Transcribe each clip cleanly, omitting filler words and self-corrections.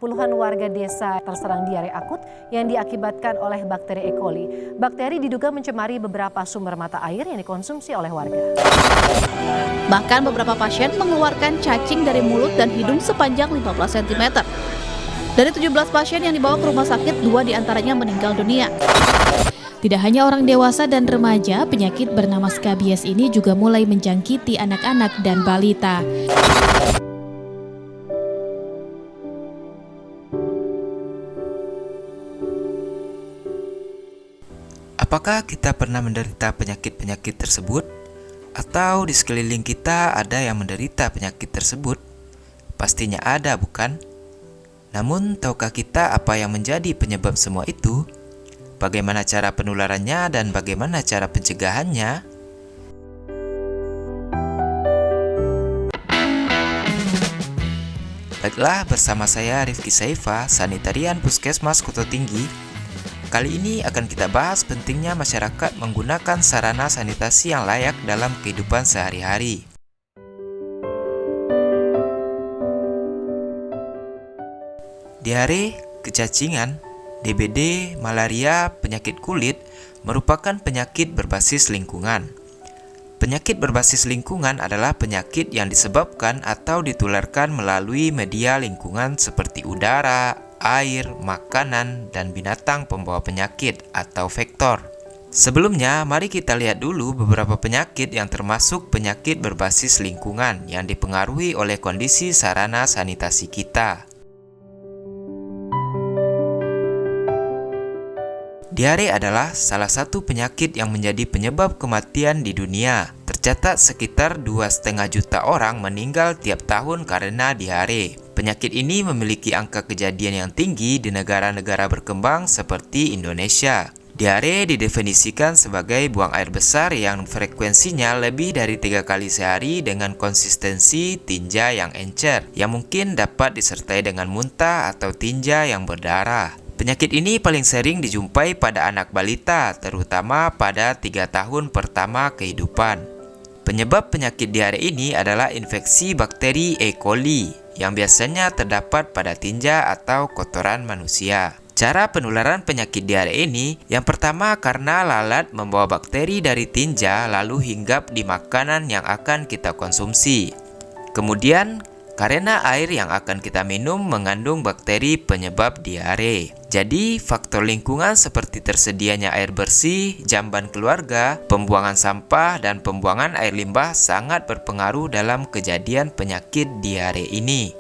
Puluhan warga desa terserang diare akut yang diakibatkan oleh bakteri E. coli. Bakteri diduga mencemari beberapa sumber mata air yang dikonsumsi oleh warga. Bahkan beberapa pasien mengeluarkan cacing dari mulut dan hidung sepanjang 15 cm. Dari 17 pasien yang dibawa ke rumah sakit, 2 diantaranya meninggal dunia. Tidak hanya orang dewasa dan remaja, penyakit bernama skabies ini juga mulai menjangkiti anak-anak dan balita. Apakah kita pernah menderita penyakit-penyakit tersebut? Atau di sekeliling kita ada yang menderita penyakit tersebut? Pastinya ada, bukan? Namun, tahukah kita apa yang menjadi penyebab semua itu? Bagaimana cara penularannya dan bagaimana cara pencegahannya? Baiklah, bersama saya Rifki Saifa, Sanitarian Puskesmas Kuto Tinggi. Kali ini akan kita bahas pentingnya masyarakat menggunakan sarana sanitasi yang layak dalam kehidupan sehari-hari. Diare, kecacingan, DBD, malaria, penyakit kulit merupakan penyakit berbasis lingkungan. Penyakit berbasis lingkungan adalah penyakit yang disebabkan atau ditularkan melalui media lingkungan seperti udara, air, makanan, dan binatang pembawa penyakit atau vektor. Sebelumnya, mari kita lihat dulu beberapa penyakit yang termasuk penyakit berbasis lingkungan yang dipengaruhi oleh kondisi sarana sanitasi kita. Diare adalah salah satu penyakit yang menjadi penyebab kematian di dunia. Tercatat sekitar 2,5 juta orang meninggal tiap tahun karena diare. Penyakit ini memiliki angka kejadian yang tinggi di negara-negara berkembang seperti Indonesia. Diare didefinisikan sebagai buang air besar yang frekuensinya lebih dari 3 kali sehari dengan konsistensi tinja yang encer, yang mungkin dapat disertai dengan muntah atau tinja yang berdarah. Penyakit ini paling sering dijumpai pada anak balita, terutama pada 3 tahun pertama kehidupan. Penyebab penyakit diare ini adalah infeksi bakteri E. coli yang biasanya terdapat pada tinja atau kotoran manusia. Cara penularan penyakit diare ini, yang pertama karena lalat membawa bakteri dari tinja lalu hinggap di makanan yang akan kita konsumsi. Kemudian, karena air yang akan kita minum mengandung bakteri penyebab diare. Jadi, faktor lingkungan seperti tersedianya air bersih, jamban keluarga, pembuangan sampah, dan pembuangan air limbah sangat berpengaruh dalam kejadian penyakit diare ini.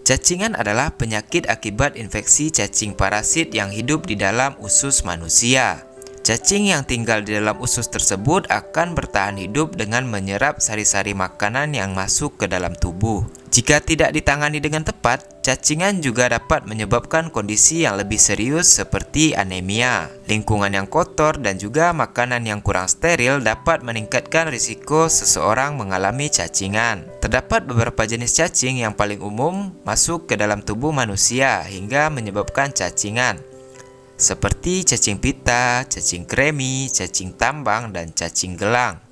Cacingan adalah penyakit akibat infeksi cacing parasit yang hidup di dalam usus manusia. Cacing yang tinggal di dalam usus tersebut akan bertahan hidup dengan menyerap sari-sari makanan yang masuk ke dalam tubuh. Jika tidak ditangani dengan tepat, cacingan juga dapat menyebabkan kondisi yang lebih serius seperti anemia. Lingkungan yang kotor dan juga makanan yang kurang steril dapat meningkatkan risiko seseorang mengalami cacingan. Terdapat beberapa jenis cacing yang paling umum masuk ke dalam tubuh manusia hingga menyebabkan cacingan, seperti cacing pita, cacing kremi, cacing tambang, dan cacing gelang.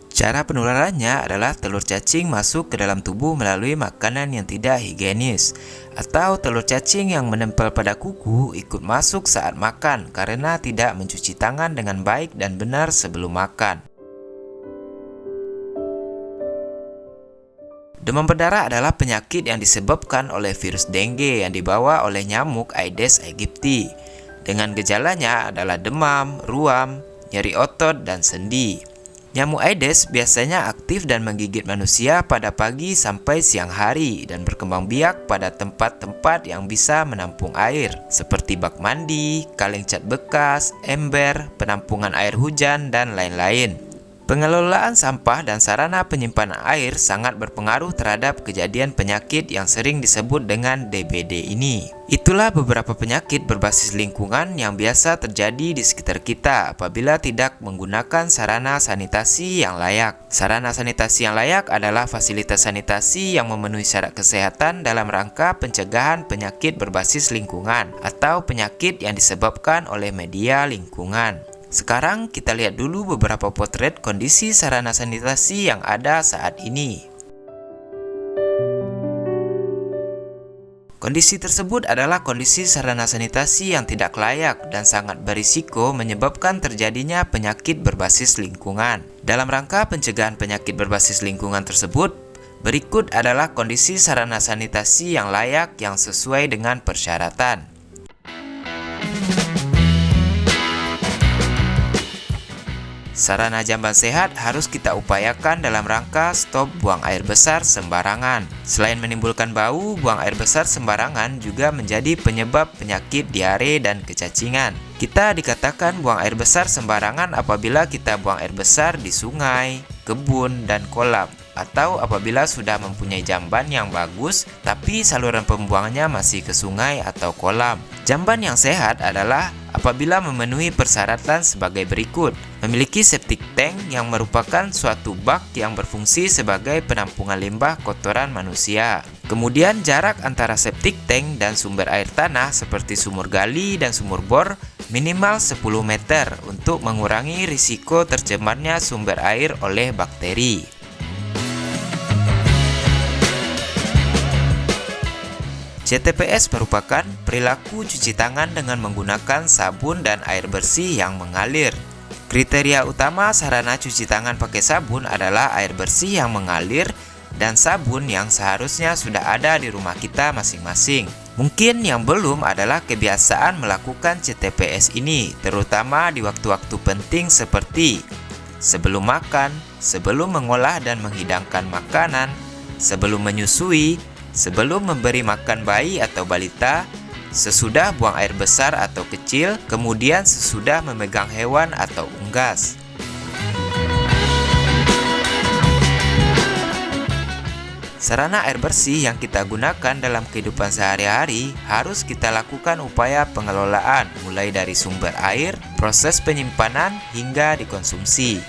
Cara penularannya adalah telur cacing masuk ke dalam tubuh melalui makanan yang tidak higienis, atau telur cacing yang menempel pada kuku ikut masuk saat makan karena tidak mencuci tangan dengan baik dan benar sebelum makan. Demam berdarah adalah penyakit yang disebabkan oleh virus dengue yang dibawa oleh nyamuk Aedes aegypti. Dengan gejalanya adalah demam, ruam, nyeri otot, dan sendi. Nyamuk Aedes biasanya aktif dan menggigit manusia pada pagi sampai siang hari dan berkembang biak pada tempat-tempat yang bisa menampung air, seperti bak mandi, kaleng cat bekas, ember, penampungan air hujan, dan lain-lain. Pengelolaan sampah dan sarana penyimpanan air sangat berpengaruh terhadap kejadian penyakit yang sering disebut dengan DBD ini. Itulah beberapa penyakit berbasis lingkungan yang biasa terjadi di sekitar kita apabila tidak menggunakan sarana sanitasi yang layak. Sarana sanitasi yang layak adalah fasilitas sanitasi yang memenuhi syarat kesehatan dalam rangka pencegahan penyakit berbasis lingkungan atau penyakit yang disebabkan oleh media lingkungan. Sekarang kita lihat dulu beberapa potret kondisi sarana sanitasi yang ada saat ini. Kondisi tersebut adalah kondisi sarana sanitasi yang tidak layak dan sangat berisiko menyebabkan terjadinya penyakit berbasis lingkungan. Dalam rangka pencegahan penyakit berbasis lingkungan tersebut, berikut adalah kondisi sarana sanitasi yang layak yang sesuai dengan persyaratan. Sarana jamban sehat harus kita upayakan dalam rangka stop buang air besar sembarangan. Selain menimbulkan bau, buang air besar sembarangan juga menjadi penyebab penyakit diare dan kecacingan. Kita dikatakan buang air besar sembarangan apabila kita buang air besar di sungai, kebun, dan kolam, atau apabila sudah mempunyai jamban yang bagus tapi saluran pembuangannya masih ke sungai atau kolam. Jamban yang sehat adalah apabila memenuhi persyaratan sebagai berikut: memiliki septic tank yang merupakan suatu bak yang berfungsi sebagai penampungan limbah kotoran manusia. Kemudian jarak antara septic tank dan sumber air tanah seperti sumur gali dan sumur bor minimal 10 meter untuk mengurangi risiko tercemarnya sumber air oleh bakteri. CTPS merupakan perilaku cuci tangan dengan menggunakan sabun dan air bersih yang mengalir. Kriteria utama sarana cuci tangan pakai sabun adalah air bersih yang mengalir dan sabun yang seharusnya sudah ada di rumah kita masing-masing. Mungkin yang belum adalah kebiasaan melakukan CTPS ini, terutama di waktu-waktu penting seperti sebelum makan, sebelum mengolah dan menghidangkan makanan, sebelum menyusui, sebelum memberi makan bayi atau balita, sesudah buang air besar atau kecil, kemudian sesudah memegang hewan atau unggas. Sarana air bersih yang kita gunakan dalam kehidupan sehari-hari harus kita lakukan upaya pengelolaan mulai dari sumber air, proses penyimpanan, hingga dikonsumsi.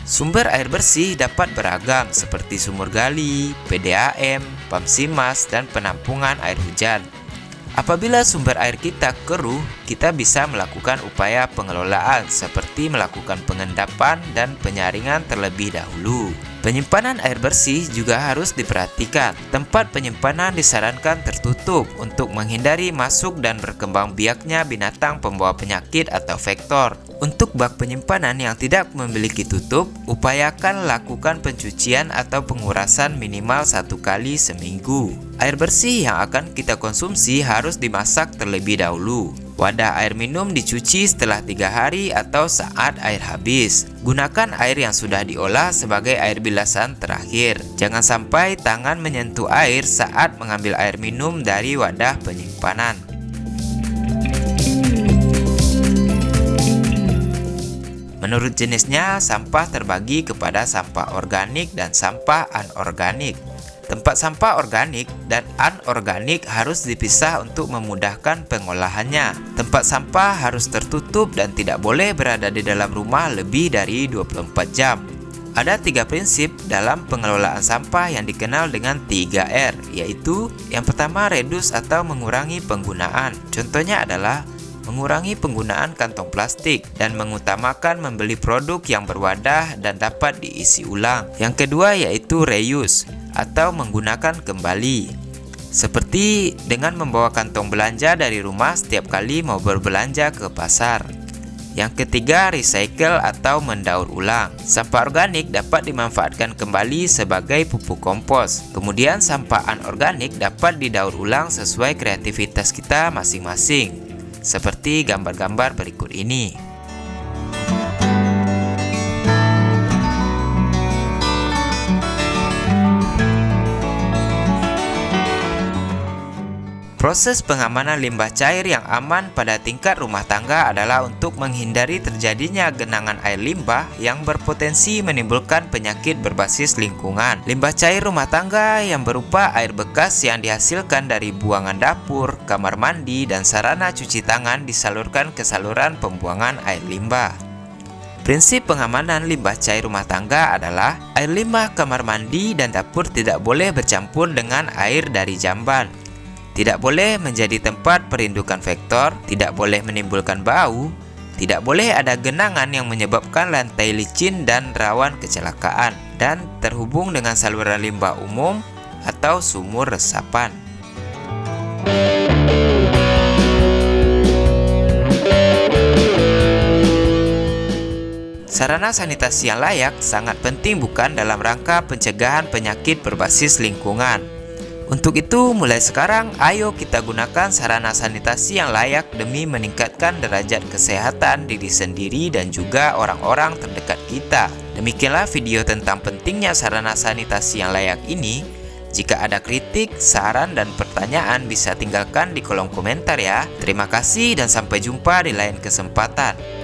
Sumber air bersih dapat beragam seperti sumur gali, PDAM, pam simas, dan penampungan air hujan. Apabila sumber air kita keruh, kita bisa melakukan upaya pengelolaan seperti melakukan pengendapan dan penyaringan terlebih dahulu. Penyimpanan air bersih juga harus diperhatikan. Tempat penyimpanan disarankan tertutup untuk menghindari masuk dan berkembang biaknya binatang pembawa penyakit atau vektor. Untuk bak penyimpanan yang tidak memiliki tutup, upayakan lakukan pencucian atau pengurasan minimal 1 kali seminggu. Air bersih yang akan kita konsumsi harus dimasak terlebih dahulu. Wadah air minum dicuci setelah 3 hari atau saat air habis. Gunakan air yang sudah diolah sebagai air bilasan terakhir. Jangan sampai tangan menyentuh air saat mengambil air minum dari wadah penyimpanan. Menurut jenisnya, sampah terbagi kepada sampah organik dan sampah anorganik. Tempat sampah organik dan anorganik harus dipisah untuk memudahkan pengolahannya. Tempat sampah harus tertutup dan tidak boleh berada di dalam rumah lebih dari 24 jam. Ada 3 prinsip dalam pengelolaan sampah yang dikenal dengan 3R, yaitu yang pertama, reduce atau mengurangi penggunaan. Contohnya adalah mengurangi penggunaan kantong plastik dan mengutamakan membeli produk yang berwadah dan dapat diisi ulang. Yang kedua yaitu reuse atau menggunakan kembali, seperti dengan membawa kantong belanja dari rumah setiap kali mau berbelanja ke pasar. Yang ketiga, recycle atau mendaur ulang. Sampah organik dapat dimanfaatkan kembali sebagai pupuk kompos. Kemudian sampah anorganik dapat didaur ulang sesuai kreativitas kita masing-masing, seperti gambar-gambar berikut ini. Proses pengamanan limbah cair yang aman pada tingkat rumah tangga adalah untuk menghindari terjadinya genangan air limbah yang berpotensi menimbulkan penyakit berbasis lingkungan. Limbah cair rumah tangga yang berupa air bekas yang dihasilkan dari buangan dapur, kamar mandi, dan sarana cuci tangan disalurkan ke saluran pembuangan air limbah. Prinsip pengamanan limbah cair rumah tangga adalah air limbah kamar mandi dan dapur tidak boleh bercampur dengan air dari jamban. Tidak boleh menjadi tempat perindukan vektor, tidak boleh menimbulkan bau, tidak boleh ada genangan yang menyebabkan lantai licin dan rawan kecelakaan, dan terhubung dengan saluran limbah umum atau sumur resapan. Sarana sanitasi yang layak sangat penting bukan dalam rangka pencegahan penyakit berbasis lingkungan. Untuk itu, mulai sekarang, ayo kita gunakan sarana sanitasi yang layak demi meningkatkan derajat kesehatan diri sendiri dan juga orang-orang terdekat kita. Demikianlah video tentang pentingnya sarana sanitasi yang layak ini. Jika ada kritik, saran, dan pertanyaan bisa tinggalkan di kolom komentar ya. Terima kasih dan sampai jumpa di lain kesempatan.